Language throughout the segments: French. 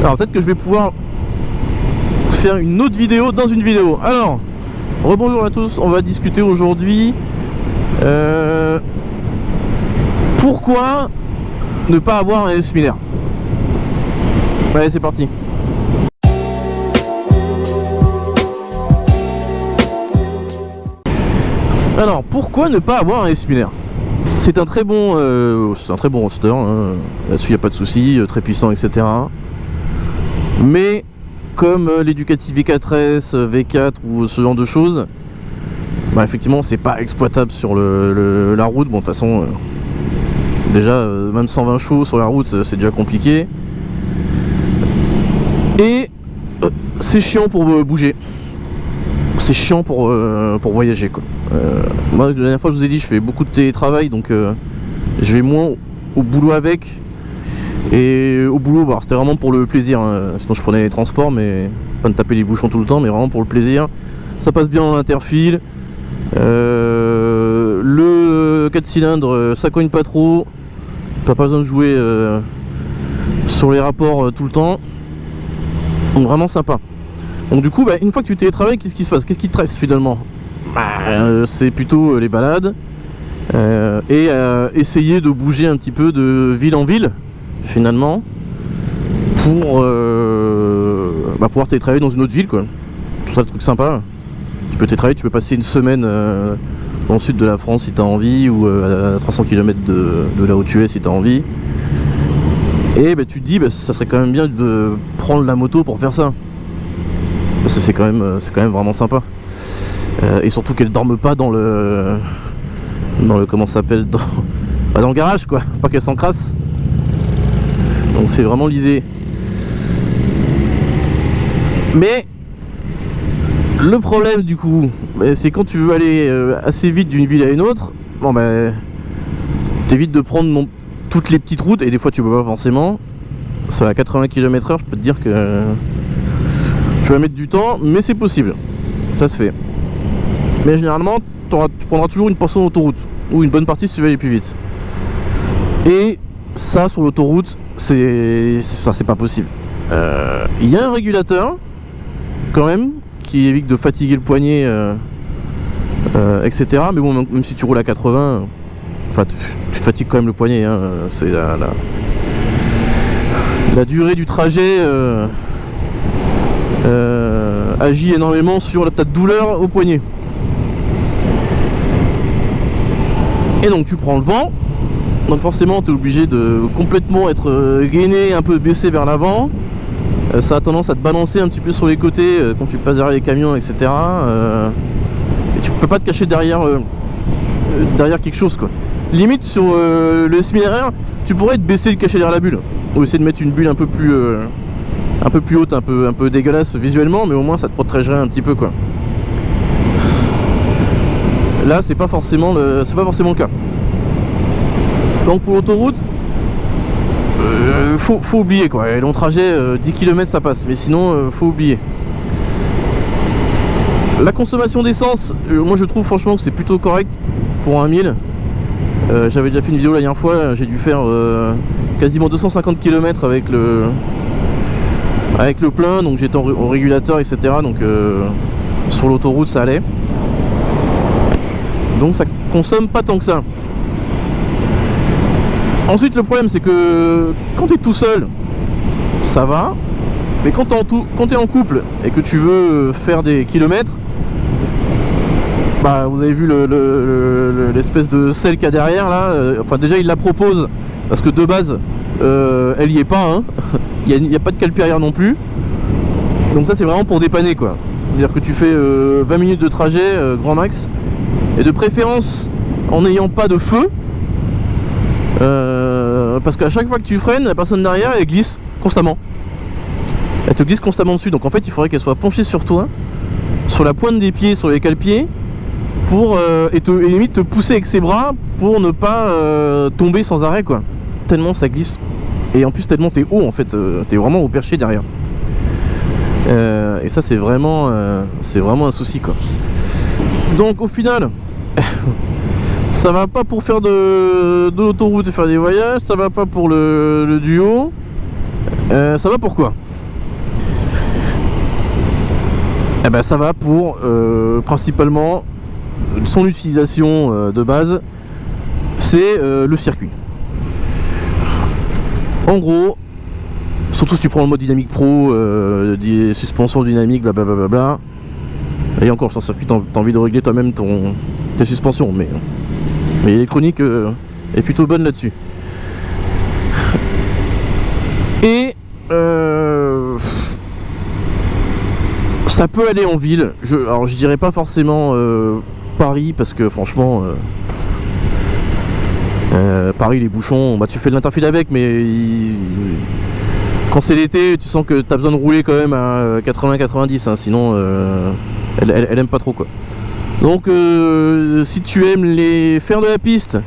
Alors peut-être que je vais pouvoir faire une autre vidéo dans une vidéo. Alors, rebonjour à tous, on va discuter aujourd'hui pourquoi ne pas avoir un similaire. Allez, c'est parti. Alors, pourquoi ne pas avoir un similaire? C'est un très bon roster, hein. Là-dessus il n'y a pas de souci, très puissant, etc. Mais comme les Ducati V4S, V4 ou ce genre de choses, bah effectivement c'est pas exploitable sur la route. Bon, de toute façon, déjà même 120 chevaux sur la route c'est déjà compliqué. Et c'est chiant pour bouger. C'est chiant pour voyager, quoi. Moi la dernière fois je vous ai dit, je fais beaucoup de télétravail, donc je vais moins au boulot avec. Et au boulot, bah, c'était vraiment pour le plaisir, hein. Sinon je prenais les transports, mais pas de taper les bouchons tout le temps, mais vraiment pour le plaisir. Ça passe bien dans l'interfile. Le 4 cylindres, ça cogne pas trop. T'as pas besoin de jouer sur les rapports tout le temps. Donc vraiment sympa. Donc du coup, bah, une fois que tu télétravailles, qu'est-ce qui se passe? Qu'est-ce qui te reste finalement? C'est plutôt les balades et essayer de bouger un petit peu de ville en ville finalement pour pouvoir télétravailler dans une autre ville, quoi. Tout ça, le truc sympa. Tu peux télétravailler, tu peux passer une semaine dans le sud de la France si tu as envie, ou à 300 km de là où tu es si tu as envie. Et bah, tu te dis, ça serait quand même bien de prendre la moto pour faire ça, parce que c'est quand même vraiment sympa. Et surtout qu'elle dorme pas dans le comment ça s'appelle, dans le garage, quoi, pas qu'elle s'encrasse. Donc c'est vraiment l'idée. Mais le problème du coup, c'est quand tu veux aller assez vite d'une ville à une autre, bon t'évites de prendre toutes les petites routes, et des fois tu peux pas forcément. Sur la 80 km/h, je peux te dire que tu vas mettre du temps, mais c'est possible, ça se fait. Mais généralement tu prendras toujours une portion d'autoroute, ou une bonne partie si tu veux aller plus vite. Et ça, sur l'autoroute, c'est pas possible. Il y a un régulateur quand même qui évite de fatiguer le poignet, etc. Mais bon, même si tu roules à 80, enfin tu te fatigues quand même le poignet, hein. C'est la durée du trajet agit énormément sur ta douleur au poignet. Et donc tu prends le vent, donc forcément tu es obligé de complètement être gainé, un peu baissé vers l'avant. Ça a tendance à te balancer un petit peu sur les côtés quand tu passes derrière les camions, etc. Et tu peux pas te cacher derrière quelque chose, quoi. Limite sur le similaire, tu pourrais te baisser et te cacher derrière la bulle, ou essayer de mettre une bulle un peu plus haute, un peu dégueulasse visuellement, mais au moins ça te protégerait un petit peu, quoi. Là c'est pas forcément le cas. Donc pour l'autoroute, faut oublier, quoi. Et long trajet, 10 km ça passe, mais sinon faut oublier. La consommation d'essence, moi je trouve franchement que c'est plutôt correct pour un 1000. J'avais déjà fait une vidéo la dernière fois, j'ai dû faire quasiment 250 km avec le plein, donc j'étais au régulateur, etc. Donc sur l'autoroute ça allait. Donc ça consomme pas tant que ça. Ensuite le problème c'est que quand tu es tout seul, ça va. Mais quand tu es en couple et que tu veux faire des kilomètres, bah vous avez vu l'espèce de selle qu'il y a derrière là, enfin déjà il la propose, parce que de base elle y est pas, hein. Il n'y a pas de calpi arrière non plus. Donc ça c'est vraiment pour dépanner, quoi. C'est-à-dire que tu fais 20 minutes de trajet grand max, et de préférence en n'ayant pas de feu, parce qu'à chaque fois que tu freines, la personne derrière elle glisse constamment. Elle te glisse constamment dessus, donc en fait il faudrait qu'elle soit penchée sur toi, sur la pointe des pieds, sur les cale-pieds, pour et limite te pousser avec ses bras pour ne pas tomber sans arrêt, quoi. Tellement ça glisse. Et en plus tellement t'es haut, en fait, t'es vraiment au perché derrière. Et ça c'est vraiment un souci, quoi. Donc au final ça va pas pour faire de l'autoroute et faire des voyages, ça va pas pour le duo. Ça va pourquoi? Eh ben ça va pour principalement son utilisation de base, c'est le circuit. En gros, surtout si tu prends le mode dynamique pro, des suspensions dynamiques, blablabla. Et encore sur circuit, t'as envie de régler toi-même tes suspensions, mais l'électronique est plutôt bonne là-dessus. Et ça peut aller en ville. Alors je dirais pas forcément Paris, parce que franchement Paris les bouchons, bah tu fais de l'interfile avec, mais quand c'est l'été tu sens que t'as besoin de rouler quand même à 80-90 hein, sinon elle aime pas trop quoi. Donc si tu aimes les faire de la piste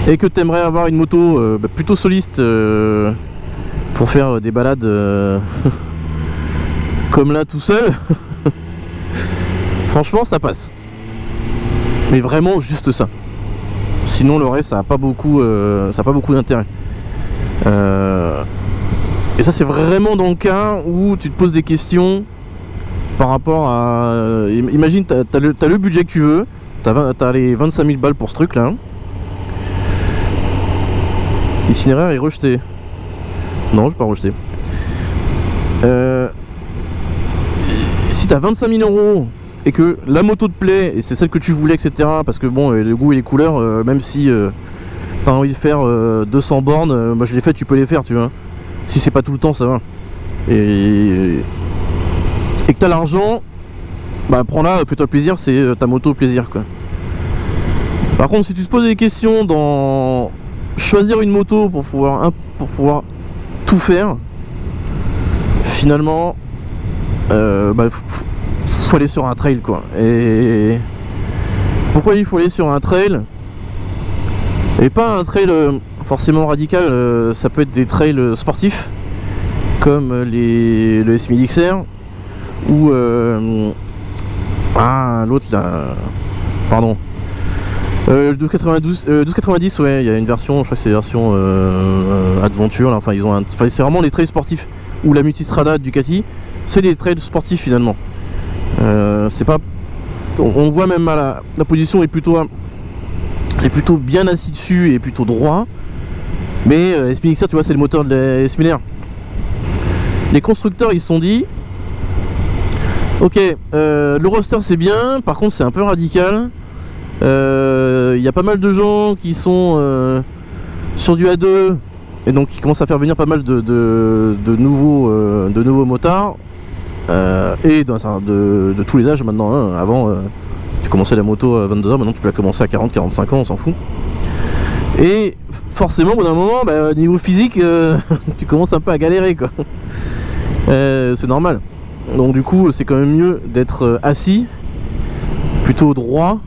et que tu aimerais avoir une moto plutôt soliste pour faire des balades comme là tout seul, franchement ça passe. Mais vraiment juste ça. Sinon le reste ça n'a pas beaucoup d'intérêt. Et ça c'est vraiment dans le cas où tu te poses des questions par rapport à... imagine t'as le budget que tu veux, t'as les 25 000 balles pour ce truc là. L'itinéraire est rejeté. Non, je vais pas rejeter. Si t'as 25 000 € et que la moto te plaît et c'est celle que tu voulais, etc. Parce que bon, le goût et les couleurs, même si t'as envie de faire 200 bornes, moi je l'ai fait, tu peux les faire, tu vois. Si c'est pas tout le temps, ça va. Et que t'as l'argent, bah prends-la, fais-toi plaisir, c'est ta moto plaisir quoi. Par contre, si tu te poses des questions dans choisir une moto pour pouvoir tout faire, finalement faut aller sur un trail quoi. Et pourquoi il faut aller sur un trail et pas un trail forcément radical? Ça peut être des trails sportifs comme le S1000 XR ou l'autre là, pardon, le 1290, ouais, il y a une version, je crois que c'est la version Adventure là, enfin ils ont c'est vraiment les trails sportifs. Ou la Multistrada Ducati, c'est des trails sportifs finalement. C'est pas, on voit même à la position est plutôt bien assis dessus et plutôt droit. Mais S1000 XR, tu vois, c'est le moteur de la S1000R. Les constructeurs ils se sont dit ok, le roster c'est bien, par contre c'est un peu radical. Il y a pas mal de gens qui sont sur du A2 et donc qui commencent à faire venir pas mal de nouveaux motards et de tous les âges maintenant hein. Avant tu commençais la moto à 22 ans, maintenant tu peux la commencer à 40-45 ans, on s'en fout. Et forcément au bout d'un moment, niveau physique tu commences un peu à galérer quoi. C'est normal. Donc du coup c'est quand même mieux d'être assis, plutôt droit,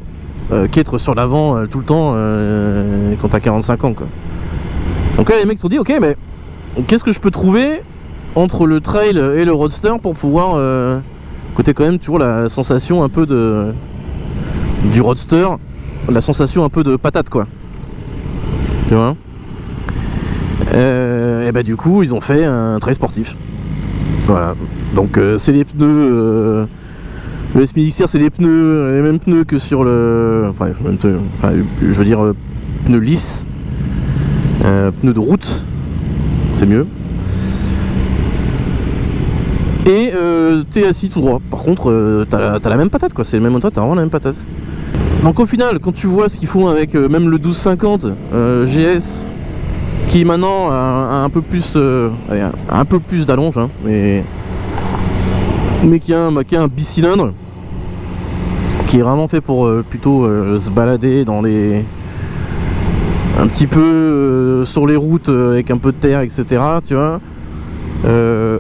qu'être sur l'avant tout le temps quand t'as 45 ans quoi. Donc là les mecs se sont dit ok, mais qu'est-ce que je peux trouver entre le trail et le roadster pour pouvoir côté quand même toujours la sensation un peu du roadster, la sensation un peu de patate quoi, tu vois. Et du coup ils ont fait un trail sportif. Voilà, donc c'est des pneus, le S1000 XR c'est des pneus, les mêmes pneus que sur le, je veux dire pneus lisses, pneus de route, c'est mieux. Et t'es assis tout droit. Par contre t'as la même patate quoi, c'est le même moteur, t'as vraiment la même patate. Donc au final quand tu vois ce qu'ils font avec même le 1250 GS, qui maintenant a un peu plus d'allonge hein, mais qui a un bicylindre qui est vraiment fait pour plutôt se balader dans les un petit peu sur les routes avec un peu de terre, etc. Tu vois. On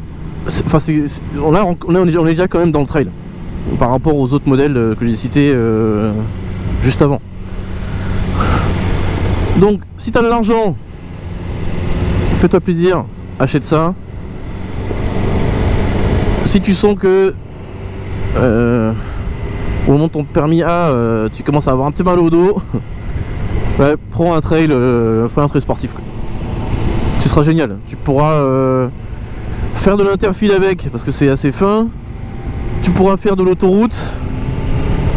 est déjà quand même dans le trail par rapport aux autres modèles que j'ai cités juste avant. Donc si t'as de l'argent, fais-toi plaisir, achète ça. Si tu sens que au moment de ton permis A, tu commences à avoir un petit mal au dos, prends un trail sportif quoi. ce sera génial. Tu pourras faire de l'interfile avec, parce que c'est assez fin. Tu pourras faire de l'autoroute.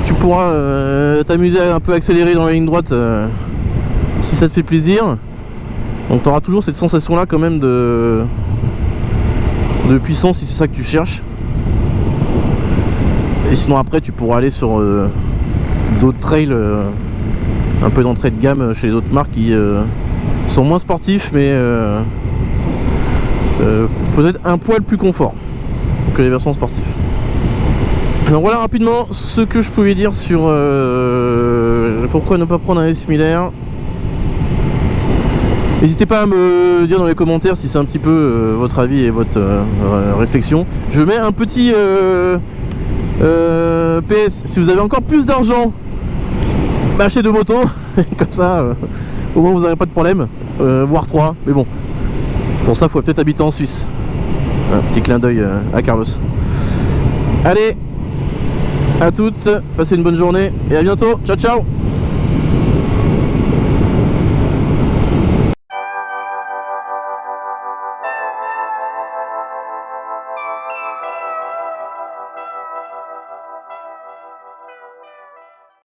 Tu pourras t'amuser à un peu accélérer dans la ligne droite si ça te fait plaisir. Donc tu auras toujours cette sensation là quand même de puissance si c'est ça que tu cherches. Et sinon après tu pourras aller sur d'autres trails un peu d'entrée de gamme chez les autres marques qui sont moins sportifs mais peut-être un poil plus confort que les versions sportives. Donc voilà rapidement ce que je pouvais dire sur pourquoi ne pas prendre un similaire. N'hésitez pas à me dire dans les commentaires si c'est un petit peu votre avis et votre réflexion. Je mets un petit PS, si vous avez encore plus d'argent, bah achetez 2 motos, comme ça au moins vous n'aurez pas de problème, voire 3, mais bon, pour ça il faut peut-être habiter en Suisse. Un petit clin d'œil à Carlos. Allez, à toutes, passez une bonne journée et à bientôt, ciao ciao.